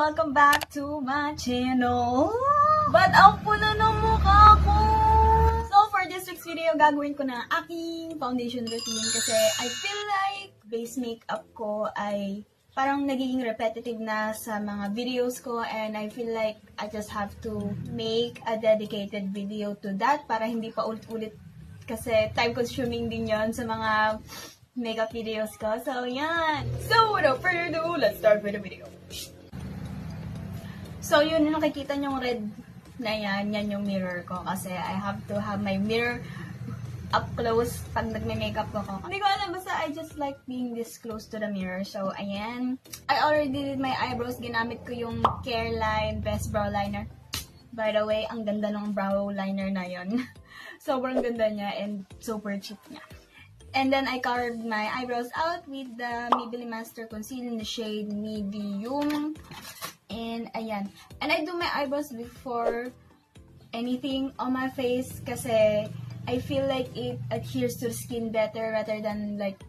Welcome back to my channel. Ba't ang puno ng mukha ko? So, for this week's video, gagawin ko na aking foundation routine kasi I feel like base makeup ko ay parang nagiging repetitive na sa mga videos ko and I feel like I just have to make a dedicated video to that para hindi pa ulit-ulit kasi time-consuming din yon sa mga makeup videos ko. So, yan. So, without further ado, let's start with the video. So, yun, yung nakikita nyong red na yan yung mirror ko. Kasi I have to have my mirror up close pag nagme-makeup ko. Hindi ko alam, basta I just like being this close to the mirror. So, ayan. I already did my eyebrows. Ginamit ko yung CARELINE Best Brow Liner. By the way, ang ganda ng brow liner na yon. Sobrang ganda niya and super cheap niya. And then, I carved my eyebrows out with the MAYBELLINE Master Conceal in the shade Medium. And, ayan. And I do my eyebrows before anything on my face kasi I feel like it adheres to the skin better rather than like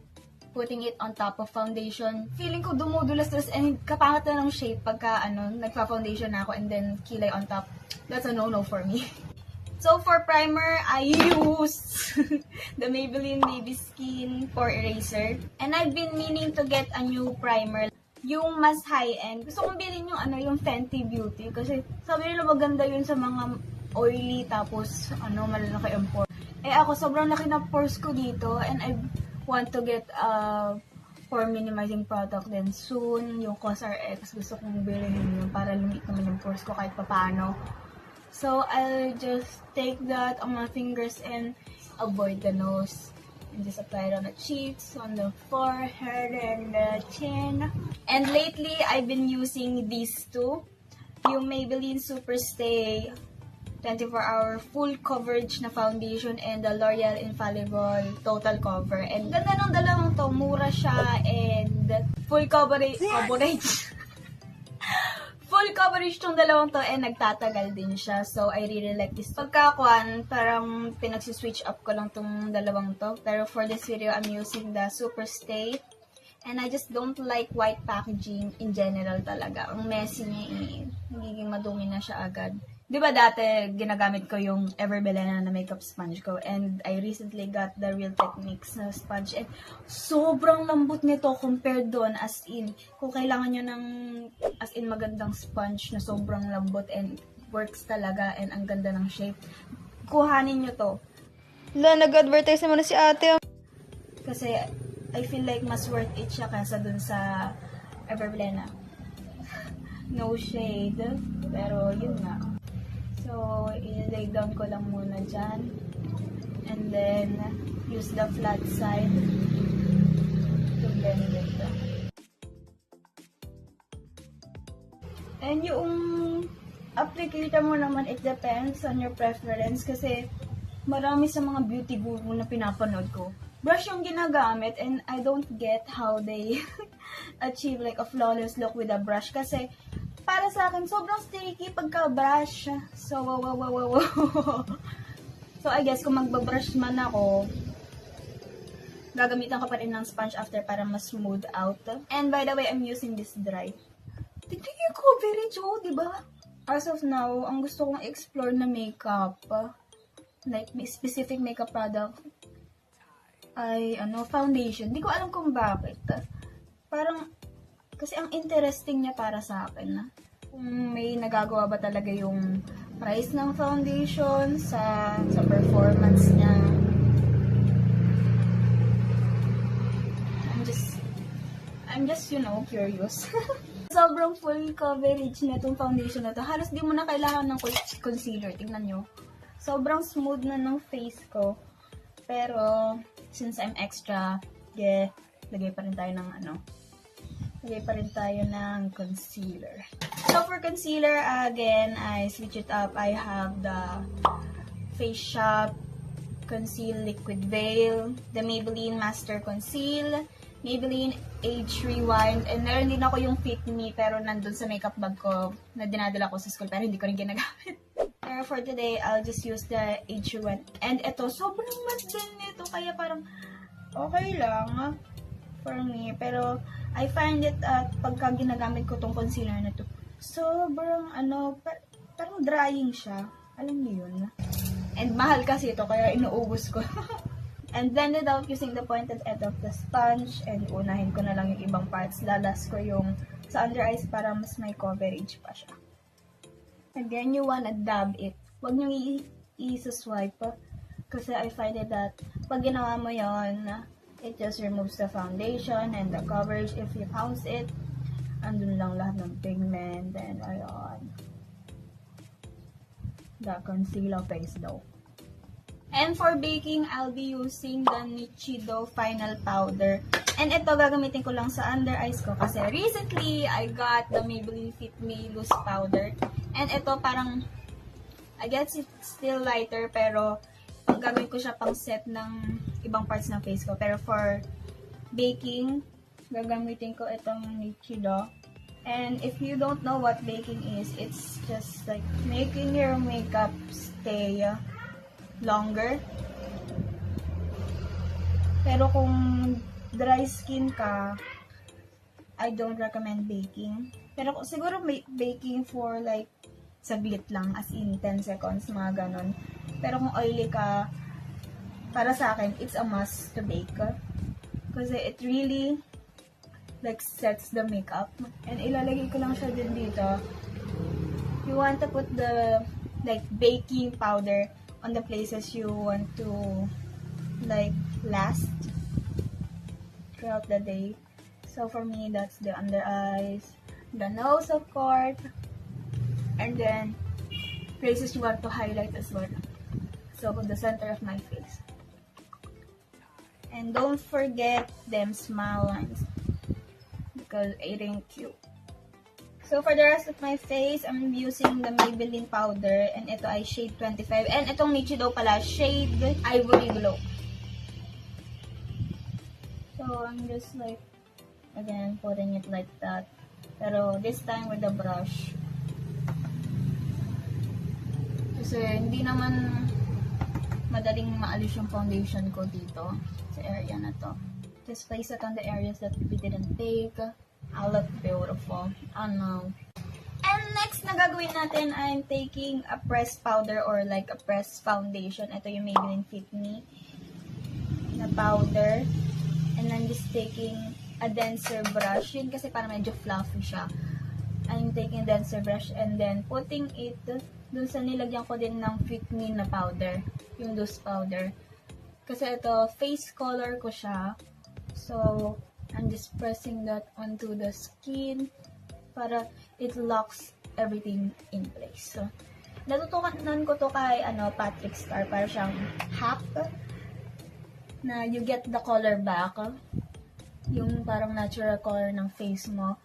putting it on top of foundation. Feeling ko dumudulas-dulas and kapangat na ng shape pagka nagpa-foundation na ako and then kilay on top. That's a no-no for me. So, for primer, I use the Maybelline Baby Skin Pore Eraser. And I've been meaning to get a new primer. Yung mas high-end. Gusto kong bilhin yung Fenty Beauty. Kasi sabi nila maganda yun sa mga oily tapos malalaki ang pore. Eh ako, sobrang laki na pores ko dito. And I want to get a pore minimizing product then soon. Yung COSRX, gusto kong bilhin yun para lumit naman yung pores ko kahit papaano. So, I'll just take that on my fingers and avoid the nose. And just apply it on the cheeks, on the forehead, and the chin. And lately, I've been using these two. Yung Maybelline Superstay 24-hour full coverage na foundation and the L'Oreal Infallible Total Cover. And ganda ng dalawang to. Mura siya and full coverage. Full coverage tong dalawang to and nagtatagal din siya. So, I really like this. Pagkakuan, parang pinagsiswitch up ko lang tong dalawang to. Pero for this video, I'm using the Superstay. And I just don't like white packaging in general talaga. Ang messy niya nagiging madumi na siya agad. Di ba dati, ginagamit ko yung MAYBELLINE na makeup sponge ko. And I recently got the Real Techniques na sponge. And sobrang lambot nito compared doon as in. Kung kailangan nyo ng as in magandang sponge na sobrang lambot and works talaga and ang ganda ng shape, kuhanin nyo to. Nag-advertise naman na si ate. Kasi I feel like mas worth it siya kaysa dun sa MAYBELLINE. No shade. Pero yun nga. So, i-lay down ko lang muna dyan. And then, use the flat side to blend it. And yung applicator mo naman, it depends on your preference. Kasi, marami sa mga beauty guru na pinapanood ko. Brush yung ginagamit and I don't get how they achieve like a flawless look with a brush. Kasi, para sa akin, sobrang sticky pagka-brush. So, wow. So, I guess, kung magbabrush man ako, gagamitan ko pa rin ng sponge after para mas smooth out. And by the way, I'm using this dry. Tignan yung coverage, diba? As of now, ang gusto kong explore na makeup, like specific makeup product, ay, foundation. Hindi ko alam kung bakit. Parang, kasi ang interesting niya para sa akin, kung may nagagawa ba talaga yung price ng foundation sa performance niya. I'm just curious. Sobrang full coverage na itong foundation na to. Halos di mo na kailangan ng concealer. Tingnan nyo. Sobrang smooth na ng face ko. Pero, since I'm extra, lagay pa rin tayo ng lagay pa rin tayo ng concealer. So, for concealer, again, I switch it up. I have the Face Shop Conceal Liquid Veil, the Maybelline Master Conceal, Maybelline Age Rewind, and meron din ako yung Fit Me, pero nandun sa makeup bag ko na dinadala ko sa school, pero hindi ko rin ginagamit. Pero for today, I'll just use the Age Rewind. And ito, sobrang mas din nito, kaya parang okay lang for me. Pero, I find it pagka ginagamit ko tong concealer na to, sobrang parang drying siya. Alam niyo yun? And mahal kasi ito, kaya inuubos ko. And blend it out using the pointed end of the sponge. And unahin ko na lang yung ibang parts. Lalas ko yung sa under eyes para mas may coverage pa siya. And then you wanna dab it. Huwag nyo i-swipe. Kasi I find it that pag ginawa mo yon, it just removes the foundation and the coverage. If you pounce it, andun lang lahat ng pigment. And ayun. The concealer face though. And for baking, I'll be using the NICHIDO Final Powder. And ito, gagamitin ko lang sa under eyes ko. Kasi recently, I got the Maybelline Fit Me Loose Powder. And ito, parang, I guess it's still lighter, pero gagawin ko siya pang set ng ibang parts ng face ko. Pero for baking, gagamitin ko itong NICHIDO. And if you don't know what baking is, it's just like making your makeup stay longer. Pero kung dry skin ka, I don't recommend baking. Pero siguro may baking for like saglit lang, as in 10 seconds, mga ganon. Pero kung oily ka, para sa akin, it's a must to bake. Kasi it really like sets the makeup. And ilalagay ko lang siya din dito. You want to put the like baking powder on the places you want to like last throughout the day. So for me, that's the under eyes, the nose of course, and then places you want to highlight as well. So the center of my face. And don't forget them smile lines because it ain't cute. So, for the rest of my face, I'm using the Maybelline powder. And ito ay shade 25. And itong NICHIDO pala, shade Ivory Glow. So, I'm just like, again, putting it like that. Pero, this time with the brush. Kasi, hindi naman madaling maalis yung foundation ko dito. Sa area na to. Just place it on the areas that we didn't take. I look beautiful. Oh no. And next na gagawin natin, I'm taking a pressed powder or like a pressed foundation. Ito yung Maybelline Fit Me na powder. And I'm just taking a denser brush. Yun kasi para medyo fluffy siya. I'm taking a denser brush and then putting it dun sa nilagyan ko din ng Fit Me na powder. Yung loose powder. Kasi ito, face color ko siya. So, I'm just pressing that onto the skin para it locks everything in place. So, natutunan ko to kay Patrick Star, para siyang hack na you get the color back, yung parang natural color ng face mo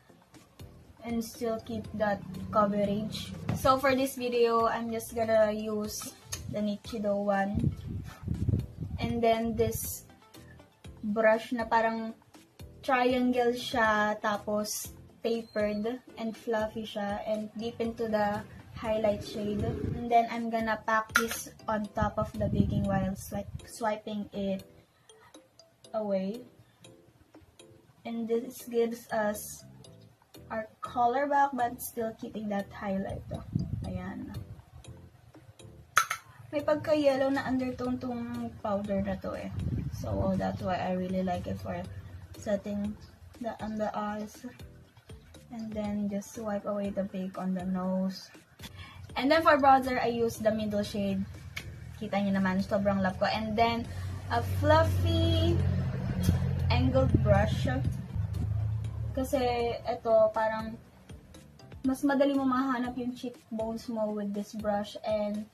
and still keep that coverage. So for this video, I'm just gonna use the NICHIDO one and then this brush na parang triangle siya, tapos tapered and fluffy siya, and deep into the highlight shade. And then I'm gonna pack this on top of the baking while swiping it away. And this gives us our color back, but still keeping that highlight. Ayan. May pagka-yellow na undertone tong powder na to eh. So that's why I really like it for setting the under eyes. And then just swipe away the bake on the nose. And then for bronzer, I use the middle shade. Kita nyo naman, sobrang love ko. And then a fluffy angled brush. Kasi ito parang mas madali mo mahanap yung cheekbones mo with this brush. And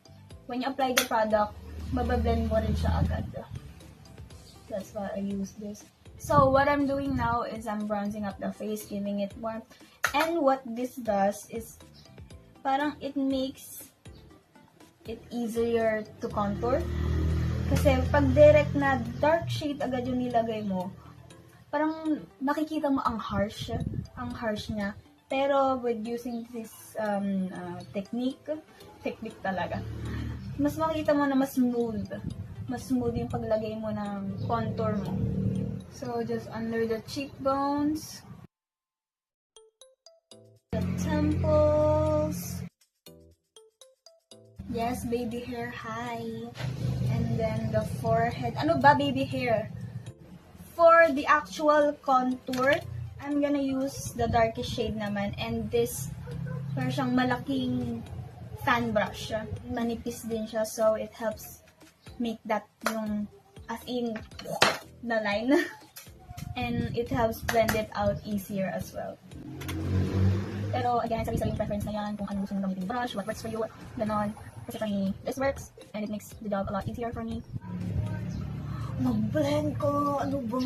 when you apply the product, mabablend mo rin siya agad. That's why I use this. So, what I'm doing now is I'm bronzing up the face, giving it warmth. And what this does is, parang it makes it easier to contour. Kasi, pag direct na dark shade agad yung nilagay mo, parang nakikita mo ang harsh niya. Pero, with using this technique talaga, mas makikita mo na mas smooth. Mas smooth yung paglagay mo ng contour mo. So, just under the cheekbones, the temple, Yes, baby hair, hi. And then the forehead. Ano ba, baby hair? For the actual contour, I'm gonna use the darkest shade naman. And this, parang siyang malaking fan brush. Manipis din siya, so it helps make that yung, as in, the line. And it helps blend it out easier as well. Pero again, sarili-sarili preference na yan, kung ano gusto mong gamitin brush, what works for you, ganon. Kasi for me, this works, and it makes the job a lot easier for me. Mag-blend ko, ano ba?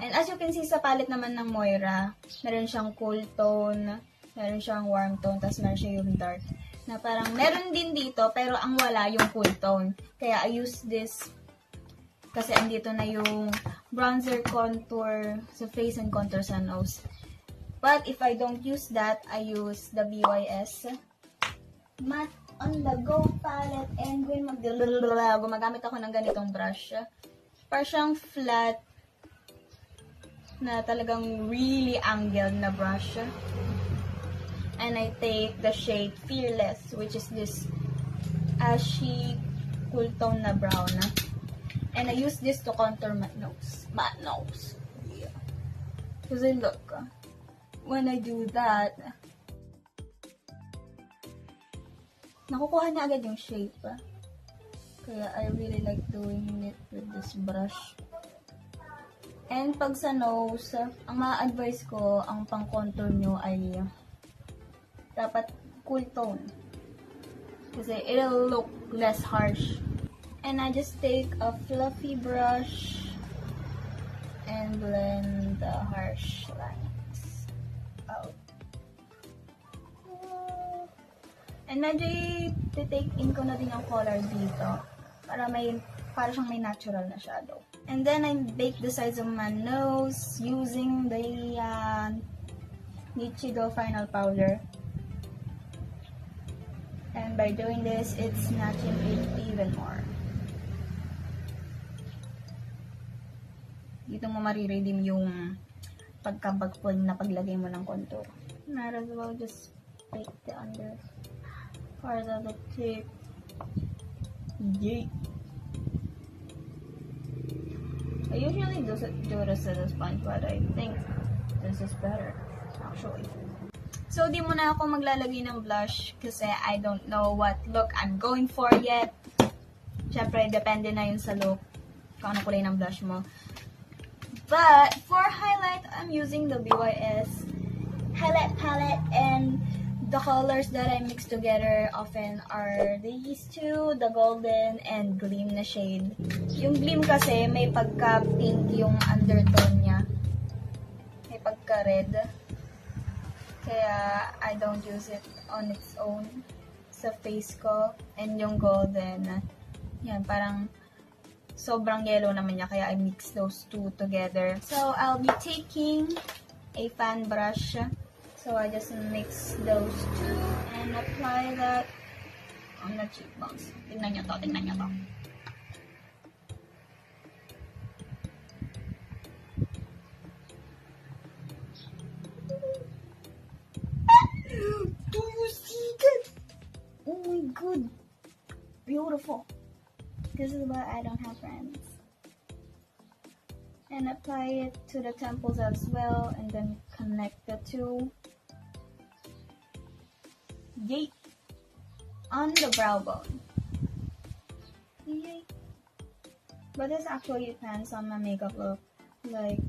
And as you can see sa palette naman ng MOIRA, meron siyang cool tone, meron siyang warm tone, tapos meron siya yung dark. Na parang meron din dito, pero ang wala yung cool tone. Kaya I use this, kasi andito na yung bronzer contour sa face and contour sa nose. But if I don't use that, I use the BYS Matte On-The-Go palette, and gumagamit ako ng ganitong brush. Parang siyang flat na talagang really angled na brush. And I take the shade Fearless, which is this ashy cool tone na brown. And I use this to contour my nose. Yeah. Kasi look, when I do that, nakukuha na agad yung shape. Kaya I really like doing it with this brush. And pag sa nose, ang ma-advise ko, ang pang-contour nyo ay dapat cool tone. Kasi it'll look less harsh. And I just take a fluffy brush and blend the harsh lines out. And medyo i-take in ko na din yung color dito para siyang may natural na shadow. And then I bake the sides of my nose using the NICHIDO final powder. And by doing this, it's snatching it even more. Dito mo mariredeem yung pagkabagpon na paglagay mo ng contour. Might as well just bake the under part of the tip. Yay! I usually do this with a sponge, but I think this is better, actually. So, di muna ako maglalagay ng blush kasi I don't know what look I'm going for yet. Siyempre, depende na yun sa look kung ano kulay ng blush mo. But, for highlight, I'm using the BYS Highlight Palette, and the colors that I mix together often are these two, the golden and gleam na shade. Yung gleam kasi, may pagka-pink yung undertone niya. May pagka-red. Kaya, I don't use it on its own sa face ko. And yung golden, yan, parang sobrang yellow naman niya. Kaya I mix those two together. So, I'll be taking a fan brush. So, I just mix those two and apply that on the cheekbones. Tingnan nyo to, tingnan nyo to. Do you see that? Oh my god. Beautiful. This is why I don't have friends. And apply it to the temples as well, and then connect the two. Yay! On the brow bone. Yay! But this actually depends on my makeup look. Like,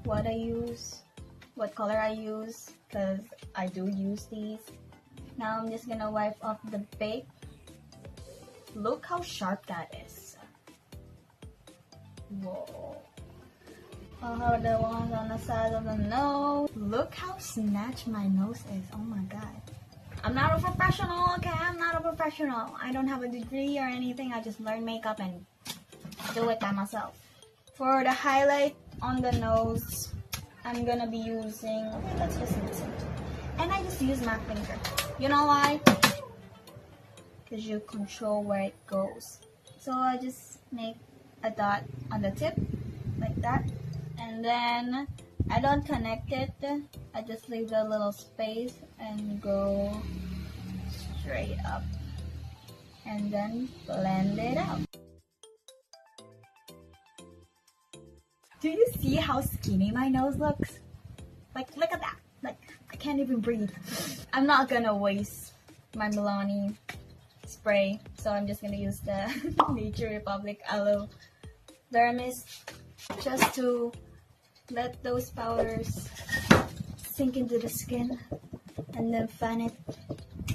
what I use, what color I use, because I do use these. Now I'm just gonna wipe off the bake. Look how sharp that is. Whoa. How the ones on the side of the nose. Look how snatched my nose is. Oh my god. I'm not a professional, okay? I'm not a professional. I don't have a degree or anything. I just learned makeup and do it by myself. For the highlight on the nose, I'm gonna be using... Okay, let's just mix it. And I just use my finger. You know why? Because you control where it goes. So I just make a dot on the tip, like that. And then, I don't connect it. I just leave a little space and go straight up. and then blend it out. Do you see how skinny my nose looks? Like, look at that. Like, I can't even breathe. I'm not gonna waste my Milani spray, so I'm just gonna use the Nature Republic Aloe Vera Mist just to let those powders sink into the skin and then fan it.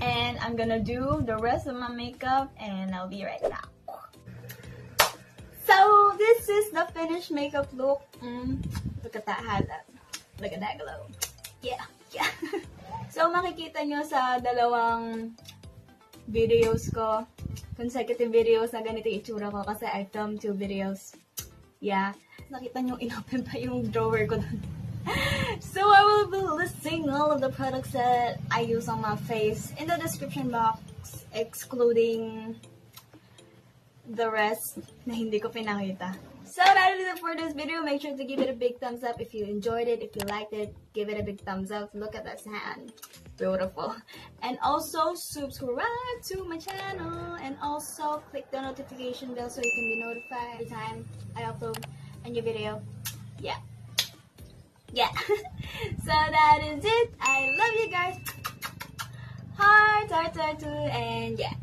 And I'm gonna do the rest of my makeup and I'll be right back. So this is the finished makeup look. Look at that highlight. Look at that glow. Yeah. So makikita nyo sa dalawang videos ko, consecutive videos na ganito yung itsura ko kasi I filmed 2 videos. Yeah. Nakita nyo, inopen pa yung drawer ko dun. So I will be listing all of the products that I use on my face in the description box, excluding the rest na hindi ko pinakita. So that is it for this video. Make sure to give it a big thumbs up if you enjoyed it. If you liked it, give it a big thumbs up. Look at that hand. Beautiful. And also subscribe to my channel. And also click the notification bell so you can be notified every time I upload a new video. Yeah. So that is it. I love you guys. Heart, and yeah.